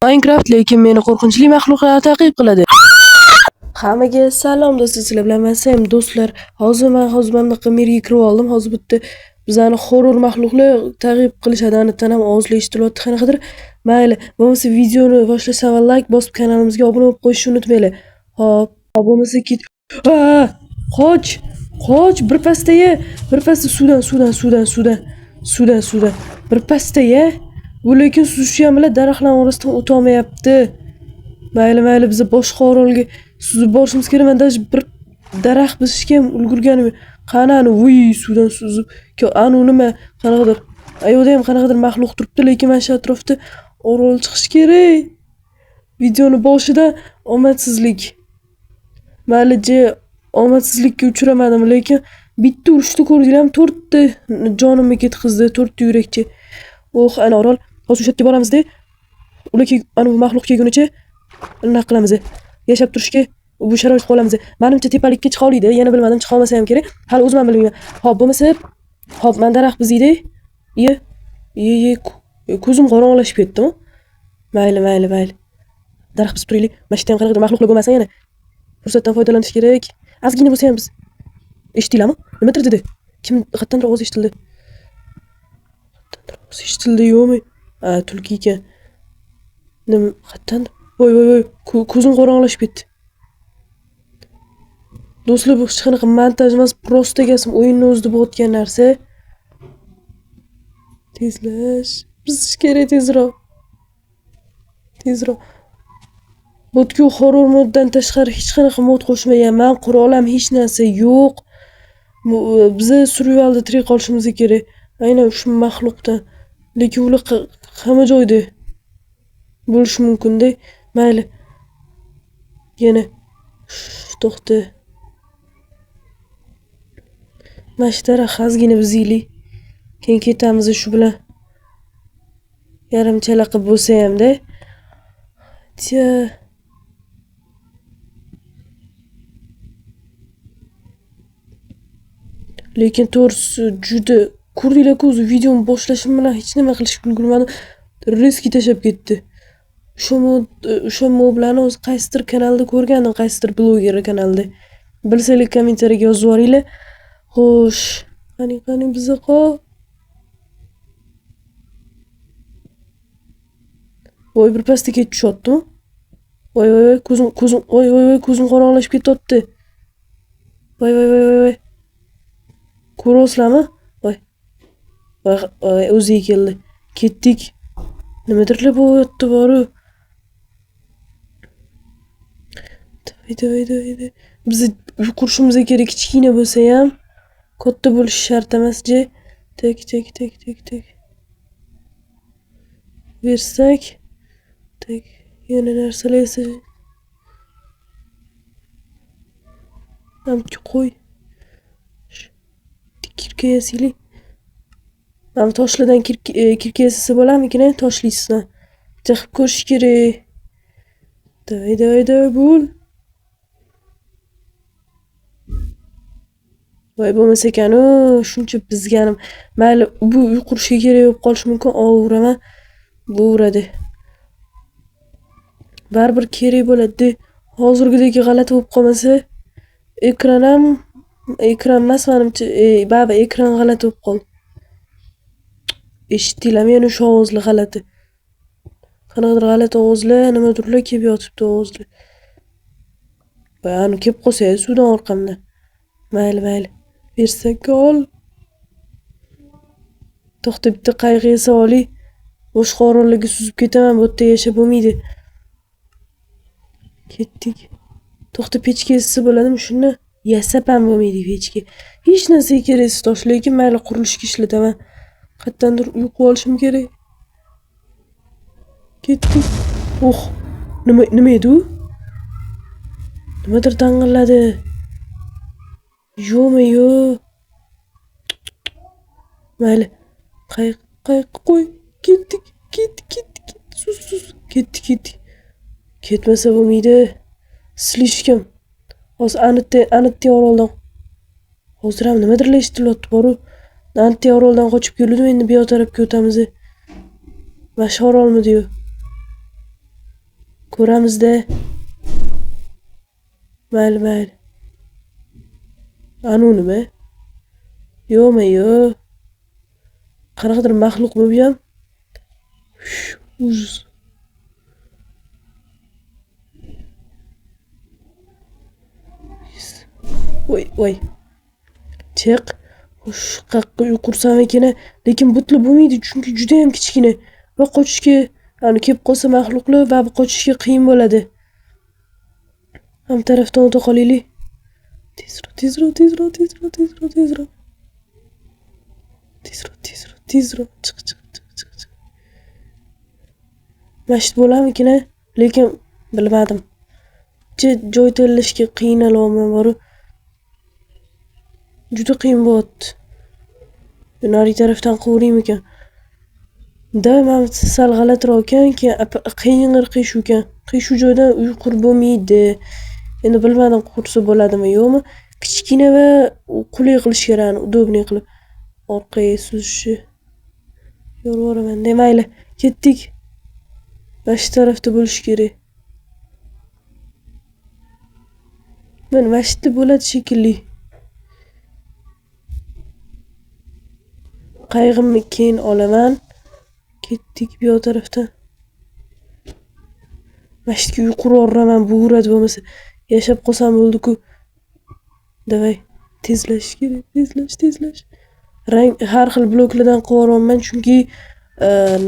Minecraft lekin meni qo'rqinchli maxluqlar ta'qib qiladi. Hammaga salom do'stlar, sizlar bilan men Sam do'stlar. Hozir mana qamerga kirib oldim. Hozir bitta bizani horror maxluqlar ta'qib qilishadi. Aniqdan ham ovozli eshitilyapti qanaqadir. Mayli, bo'lmasa videoni boshlasam va like bosib kanalimizga obuna bo'lib qo'yishni unutmanglar. Hop, bo'lmasa qoch. Qoch, bir pasta suvdan. Bir pasta ye. Bu lekin suzishi ham bilan daraxtlar orasidan o'ta olmayapti. Mayli, biz boshqa orolga suzib borishimiz kerak. Men даже bir daraxt bosishga ham ulgurganim. Qanani suvdan suzib. Anu nima qanaqadir. Ayoqda ham qanaqadir maxluq turibdi, lekin men shu atrofda orol chiqish kerak. Videoni boshida omadsizlik. Mayli, omadsizlikka uchramadim, lekin bitta urishni ko'rdinglar, 4 ta jonimni ketqizdi, 4 ta yurakcha. Ana orol. Hozir o'sha yerga boramiz-da. Ularga anu maxluq kelgunicha nima qilamiz? Yashab turishga bu sharoit qolamiz. Menimcha tepalikka chiqa oladi. Yana bilmadim, chiqa olmasa ham kerak. Hali o'zim ham bilmayman. Hop, bo'lmasa, men daraxt biziydi. Ko'zim qorong'ilashib ketdi-mi? Mayli. Daraxt bizib turaylik. Mana shu yerda ham qanaqadir maxluqlar bo'lmasa yana fursatdan foydalanish kerak. Ozgina bo'lsa ham biz. Eshitdinglarmi? Nimadir dedi. Kim qatdan ovoz eshitildi? Yo'qmi? Tulki ekan. Nima qatdan? Voy, ko'zim qorong'ilashib ketdi. Do'stlar, bu hech qanaqa montaj emas, prosta gasim o'yinni o'zida bo'layotgan narsa. Tezlash. Biz kerak tezroq. Botku horror moddan tashqari hech qanaqa mod qo'shmagan. Men qurolam hech narsa yo'q. Biz survivalda tirik qolishimiz kerak. Aynan shu maxluqdan. Lekin ular hamma joyda bo'lishi mumkin-da. Mayli. Yana to'xta. Mashtara xazgina biziylik. Keyin ketamiz shu bilan. Yarimchala qilib bo'lsa ham-da. Lekin to'g'risi juda ko'rdinglar-ku, videoni boshlashim bilan hech nima qilishga ulgurmadim. Riski tashab ketdi. O'sha moblarni o'z qaysidir kanalda ko'rgandim, qaysidir bloger kanalda. Bilsanglar kommentariyaga yozib yuboringlar. Xo'sh, qani bizni Voy, bir pastga ketib tushyapti-mi? Voy, ko'zim qorong'ilashib ketyapti. Voy. Ko'rasizlarmi? Voy, o'ziga keldi. Ketdik. Nimadirlar bo'lyapti boru. Davay. Biz qurishimiz kerak, kichkina bo'lsa ham, katta bo'lish shart emas-ji. Tak. Versak. Tak, yana narsalar esa. Amki qo'y. Kirkayasili. Mana toshlardan kirkayasi bo'larmikin, toshliysizdan. Chiqib ko'rish kerak. Davay bo'l. Voy, bo'lmasa ekan-u, shuncha bizganim. Mayli, bu uy qurishga kerak bo'lib qolishi mumkin, ovuraman. Bu uradi. Baribir kerak bo'ladi. Hozirgidek g'alati bo'lib qolmasa, ekran emas menimcha, baba ekran g'alati bo'lib qoldi. Eshitdinglarmi, yana shu ovozlar g'alati. Qanaqadir g'alati ovozlar, nimadirlar kelib yotibdi ovozlar. Ba'ni kelib qolsa suvdan orqamdan. Mayli. Bersak ol. To'xta, bitta qayg'i esa oli. Boshqa orollarga suzib ketaman, bu yerda yashab bo'lmaydi. Ketdik. To'xta, pechka esa bo'ladimi shuni? Yasab ham bo'lmaydi pechka. Hech narsa keraksiz tosh, lekin mayli qurilishga ishlataman. Qatdandir uyqu olishim kerak. Ketdik. Nima edi u? Nimadir dang'illadi. Yo'q. Mayli. Qo'y. Ketdik. Sus. Ketdik. Ketmasa bo'lmaydi. Slishkim. Hozir anitdi oroldan. Hozir ham nimadir eshitilyapti boru. Antiya oroldan qochib keldim, endi bu yoq tarafga o'tamiz. Mana shu orolmi diyor. Ko'ramiz-da. Mayli. Anu nima? Yo'q. Qanaqadir maxluq bu ham. Ujus. Voy. Chiq. Xush, qaqqa yuqursam ekan, lekin butli bo'lmaydi, chunki juda ham kichkina va qochishga, ani kelib qolsa maxluqlar va qochishga qiyin bo'ladi. Ham tarafdan o'ta qolaylik. Tezroq. Chiq. Masjid bo'larmikin, lekin bilmadim. Joy tanlashga qiynalyapman boru. Juda qiyin bo'lyapti. Nari tarafdan qo'vriymikan. Doim sal g'alatiroq ekan, qiyshuv ekan. Qiyshuv joydan uy qurib bo'lmaydi. Endi bilmadim qursa bo'ladimi, yo'qmi? Kichkina va qulay qilish kerak, udobniy qilib. Orqaga suzishi. Yo'raman. Demayli, ketdik. Mana shu tarafda bo'lish kerak. Men masjidda bo'ladi shekilli. Qayg'imni keyin olaman. Ketdik bu yoq tarafdan. Masjidga yuqori o'raman, bo'g'iradi bo'lmasa. Yashab qolsam bo'ldi-ku. Davay, tezlash kerak, tezlash. Rang har xil bloklardan qo'yapman, chunki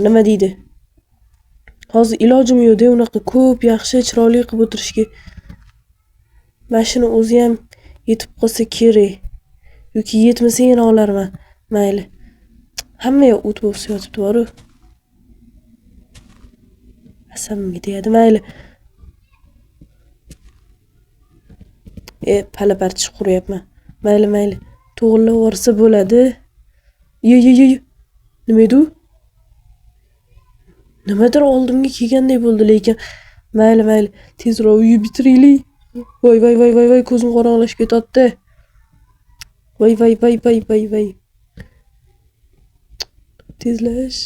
nima deydi? Hozir ilojim yo'q-da, unaqa ko'p yaxshi chiroyli qilib o'tirishga. Mashina o'zi ham yetib qolsa kerak. Yoki yetmasa yana olarman. Mayli. Hamma yoq o't bo'lsa yotibdi-ku. Asamga tegadi, mayli. Pala partish quryapman. Mayli. To'g'rilab yuborsa bo'ladi. Yo. Nima edi u? Nimadir oldimga kelganday bo'ldi, lekin mayli. Tezroq uyni bitiraylik. Voy, ko'zim qorong'ilashib ketyapti. Voy. Tezlash.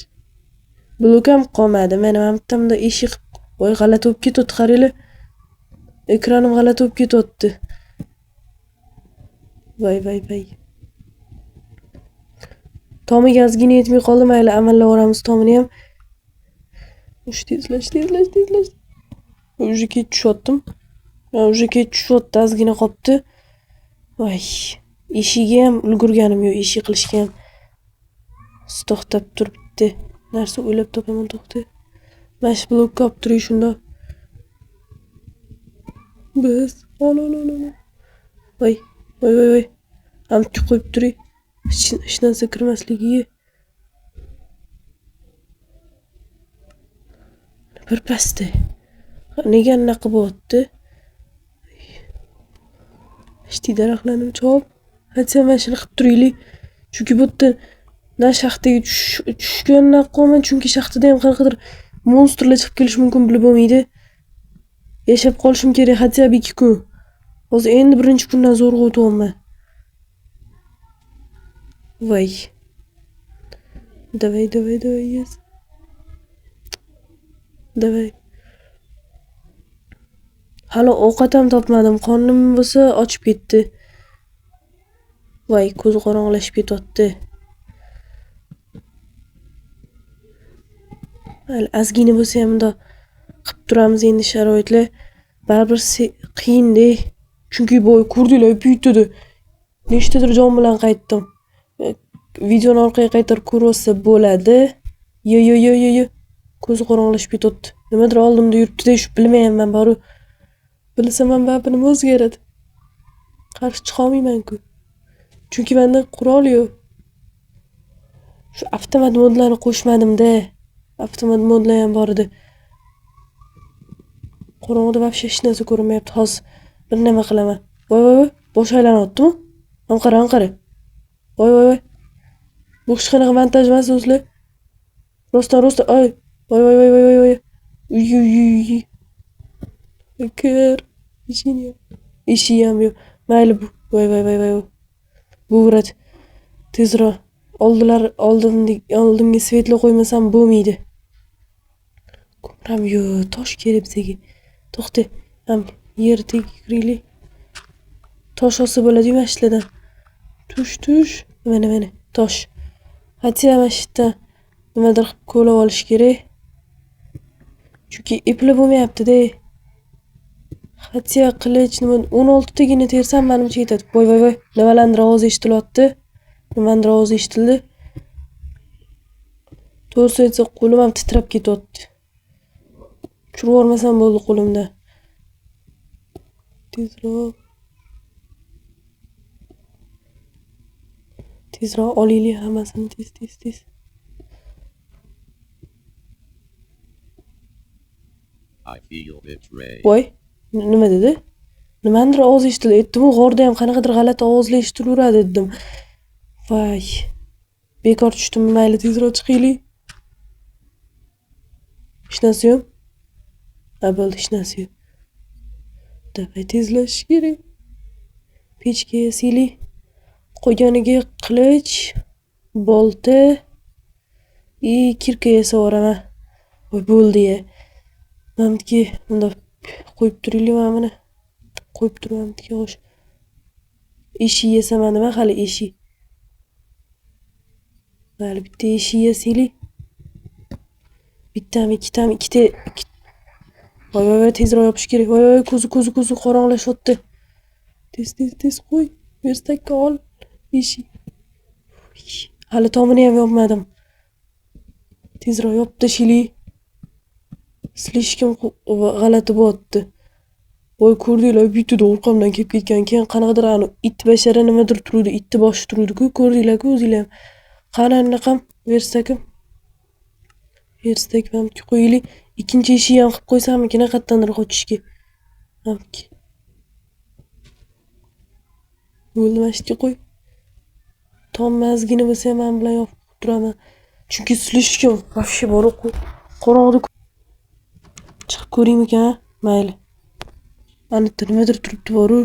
Blokam qolmadi. Mana bitamda eshik. Voy, g'alati bo'lib ketyapti, qaranglar. Ekranim g'alati bo'lib ketyapti. Voy. Tomiga ozgina yetmay qoldi, mayli, amallab o'ramiz tomini ham. Tezlash. Uje kech tushyaptim. Ozgina qolibdi. Voy. Eshigi ham ulgurganim yo'q, eshik qilishga ham. To'xtab turibdi. Narsa o'ylab topaman, to'xta. Mana shu blokka olib turing shunda. Biz. Ol. Voy. Amtga qo'yib turing. Hech narsa kirmasligiga. Bir pasta. Nega anaqa bo'lyapti? Ishti daraxtlarni chop. Hatsa mashina qilib turaylik. Chunki bu yerda na shaxtaga tushgandan qolman, chunki shaxtada ham qanaqadir monstrlar chiqib kelishi mumkin, bilib bo'lmaydi. Yashab qolishim kerak, hatsa 2 kun. Hozir endi birinchi kundan zo'rg'a o'tyapman. Voy. Davay, yes. Davay. Hali ovqat ham topmadim. Qornim bo'lsa ochib ketdi. Voy, ko'zi qorong'ilashib ketyapti. Hali ozgina bo'lsa ham unda qilib turamiz endi sharoitlar. Baribir qiyin-da. Chunki boy ko'rdinglar, puytdi. Nechtadir jon bilan qaytdim. Videoni orqaga qaytarib ko'rsa bo'ladi. Yo. Ko'zi qorong'ilashib ketyapti. Nimadir oldimda yuribdi-da, shu bilmayman, bari bilsam ham baribir nima o'zgaradi. Qarshi chiqa olmayman-ku. Chunki menda qurol yo'q. Shu avtomat modlarni qo'shmadim-da. Avtomat modlar ham bor edi. Qorong'ida vobshe hech narsa ko'rinmayapti. Hozir bir nima qilaman. Voy. Bosh aylanyaptimi? Qara. Voy. Bu hech qanaqa montaj emas o'zlar. Rostdan. Ay. Voy. Uy. Kir. Eshik ham yo'q. Mayli bu. Voy. Bu urat. Tezroq. oldimga svetlo qo'ymasam bo'lmaydi. Ko'ram yo, tosh kerak bizga. To'xta, ham yer tegiraylik. Tosh olsa bo'ladi mana shulardan. Tush. Mana tosh. Hatya mana shu yerdan nimadir qilib ko'lab olish kerak. Chunki epli bo'lmayapti-da. Hatya qilich nima 16 tagini tersam menimcha yetadi. Voy. Nimalardir ovoz eshitilyapti. Nimadir ovoz eshitildi. To'g'risi aytsa qo'lim ham titrab ketyapti. Tushirib yubormasam bo'ldi qo'limda. Tezroq olaylik hammasini tez. I feel betrayed. Voy, nima dedi? Nimadir ovoz eshitildi. Aytdim-ku, g'orda ham qanaqadir g'alati ovozlar eshitilaveradi dedim. Voy. Bekor tushdim, mayli tezroq chiqaylik. Hech narsa yo'q. Bo'ldi, hech narsa yo'q. Davay tezlash kerak. Pechga yasaylik. Qo'yganiga qilich, bolta, kirka yasaveraman. Voy bo'ldi-ya. Menimki bunda qo'yib turaylik mana. Qo'yib turaman xo'sh. Eshik yasaman nima hali eshik. Mayli bitta eshik yasaylik. Bittami, ikkita. Voy, tezroq yopish kerak. Voy, ko'zi qorong'lashyapti. Tez qo'y. Verstakka ol. Eshik. Hali tomini ham yopmadim. Tezroq yopib tashlaylik. Slishkim g'alati bo'lyapti. Voy, ko'rdinglar, bitta orqamdan kelib ketgan. Keyin qanaqadir it bashara nimadir turdi, itni boshi turdi-ku, ko'rdinglar-ku o'zinglar ham. Qani anaqam verstakim. Verstak ham qo'yaylik. Ikkinchi eshik ham qilib qo'ysammikin qayerdandir qochishga. Hamki. Bo'ldi, mashitga qo'y. Tom mazgini bo'lsa ham men bilan yopib turaman. Chunki slishkim вообще bor qorong'ida chiqib ko'raymikan? Mayli. Ana nimadir turibdi boru.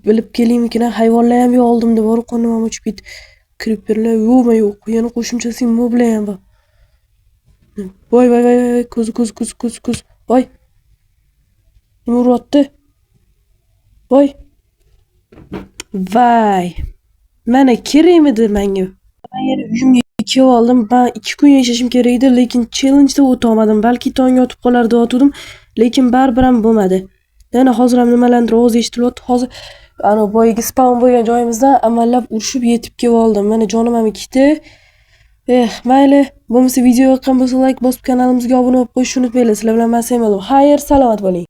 Bilib kelaymikan? Hayvonlar ham yo'q oldimda boru qonim ham o'chib ketdi. Creeperlar yo'q. Yana qo'shimchasi moblar ham bor. Voy, ko'z. Voy. Nima uryapti? Voy. Mana kerakmidi menga? Men yana uyimga kelib oldim. Men 2 kun yashashim kerak edi, lekin challenge-da o'ta olmadim. Balki tong yotib qolar deb o'tdim, lekin baribir ham bo'lmadi. Yana hozir ham nimalardir ovoz eshitilyapti. Hozir boyagi spawn bo'lgan joyimizdan amallab urishib yetib kelib oldim. Mana jonim ham ketdi. Mayli. Bo'lmasa video yoqqan bo'lsa like bosib kanalimizga obuna bo'lib qo'yishni unutmanglar. Sizlar bilan men Saymal. Xayr, salomat bo'ling.